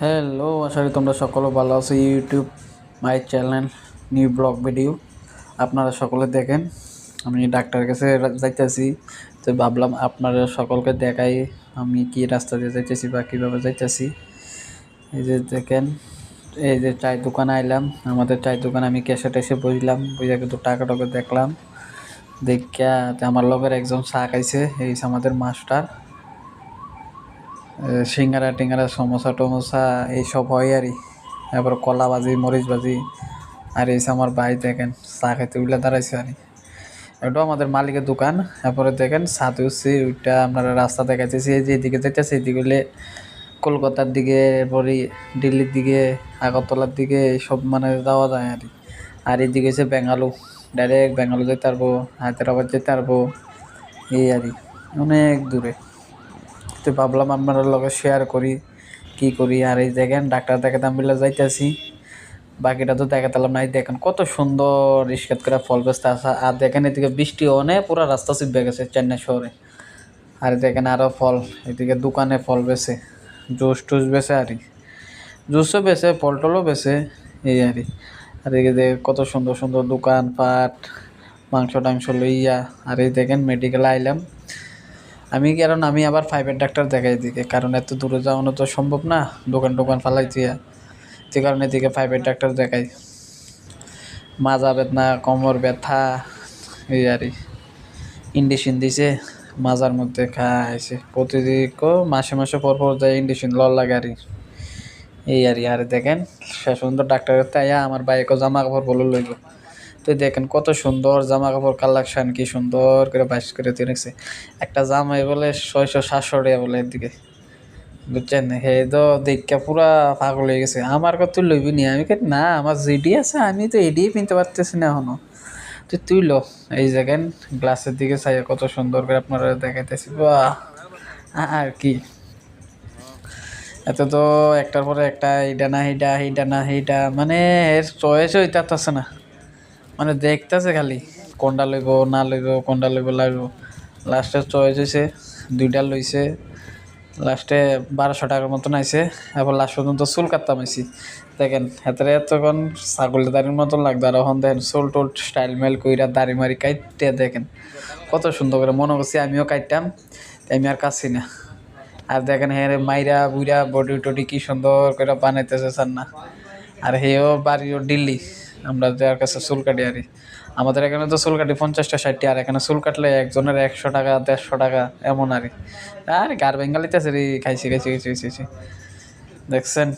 Hello, আশা করি তোমরা সকলে ভালো আছো। YouTube my channel new blog video আপনারা সকলে দেখেন। আমি ডাক্তারের কাছে যাইতেছি, তো ভাবলাম আপনারা সকলকে দেখাই আমি কি রাস্তা দিয়ে যাইতেছি বা কীভাবে যাইতেছি। এই যে দেখেন, এই যে চায়ের দোকানে আইলাম, আমাদের চায়ের দোকানে আমি ক্যাশে টেসে বসলাম, বুঝে কিন্তু টাকা দেখলাম। দেখা আমার লগের একজন চা খাইছে, এই আমাদের মাস্টার। সিঙ্গারা টিঙ্গারা সমোসা টমোসা এইসব হয় আরই, এরপর কলা ভাজি মরিচ ভাজি। আর এই আমার ভাই দেখেন চা খাইতে উইলা দাঁড়াইছে আরই, এটাও আমাদের মালিকের দোকান। এরপরে দেখেন ছাদে উঠছি, ওইটা আপনারা রাস্তা দেখাইতেছি। এই যে এদিকে যাইতেছে, এদিকে হইলে কলকাতার দিকে, এরপরে দিল্লির দিকে, আগরতলার দিকে এইসব মানে যাওয়া যায় আরই। আর এদিকে হচ্ছে বেঙ্গালু, ডাইরেক্ট বেঙ্গালু যেতে পারবো, হায়দ্রাবাদ যেতে পারবো, এই আরই অনেক দূরে। তো ভাবলাম আপনার লগে শেয়ার করি কি করি। আর এই দেখেন ডাক্তার দেখাতাম বলে যাইতেছি, বাকিটা তো দেখাতাম নাই। দেখেন কত সুন্দর রিস্কাত করে ফল বেচতে আসা। আর দেখেন এদিকে বৃষ্টি অনেক, পুরো রাস্তা চিপে গেছে চেন্নাই শহরে। আর দেখেন আরও ফল, এদিকে দোকানে ফল বেছে, জুস টুস বেছে আরই, জুসও বেছে ফল টলও বেছে, এই আরই। আর এদিকে কত সুন্দর সুন্দর দোকান পাট, মাংস টাংস লইয়া। আর এই দেখেন মেডিকেলে আইলাম আমি, কারণ আমি আবার প্রাইভেট ডাক্তার দেখাই দিকে, কারণ এত দূরে যাওয়ানো তো সম্ভব না দোকান টোকান ফালাই দিয়া। যে কারণে এদিকে প্রাইভেট ডাক্তার দেখাই। মাজা বেদনা, কোমর ব্যথা, এই আরই। ইন্ডিশন দিছে মাজার মধ্যে খাইছে, প্রতিদিন মাসে মাসে পর পর যায় ইন্ডিশন লল লাগে আরই, এই আরই। আর দেখেন শেষ সুন্দর ডাক্তারের তাইয়া আমার বাইকও জামা কাপড় বলে লইল। তো দেখেন কত সুন্দর জামা কাপড় কালেকশন, কি সুন্দর করে বাইশ করে দিয়ে রেখেছে। একটা জামাই বলে 600-700 টাকা বলে এদিকে, বুঝছেন? হে তো দেখা পুরা পাগল হয়ে গেছে। আমার কথা তুই লইবি নি? আমি না, আমার জিডি আছে, আমি তো এডিই কিনতে পারতেছি না এখনো। তুই লো। এই দেখেন গ্লাসের দিকে চাই কত সুন্দর করে আপনারা দেখাইতেছি। বাহ, আর কি এত তো একটার পরে একটা, এইটা না এইটা, এইটা না এইটা, মানে এর চয়েস হইতাছে না। মানে দেখতেছে খালি কোনটা লইব না লইব, কোনটা লইব লাগব। লাস্টে চয়েস হয়েছে, দুইটা লইছে। লাস্টে 1200 টাকার মতন আইছে। এবার লাস্ট পর্যন্ত চুল কাটতাম আইছি। দেখেন হাতের এতক্ষণ ছাগলের দাড়ির মতন লাগতো, আর এখন দেখেন চুল টুল স্টাইল মেল কইরা দাড়ি মারি কাটতে দেখেন কত সুন্দর করে। মনে করছি আমিও কাটতাম, আমি আর কাটছি না। আর দেখেন হ্যাঁ মাইরা বুইরা বডি টডি কি সুন্দর করে বানাইতেছে চান না। আর হেও বাড়িও দিল্লি, আমরা যার কাছে চুল কাটি আরি। আমাদের এখানে তো চুল কাটি 50-60, আর এখানে চুল কাটলে একজনের 100 টাকা 150 টাকা এমন আরি। আর গার বেঙ্গালিতে আছে রে, খাইছি খাইছি খাইছি খাইছি, দেখছেন।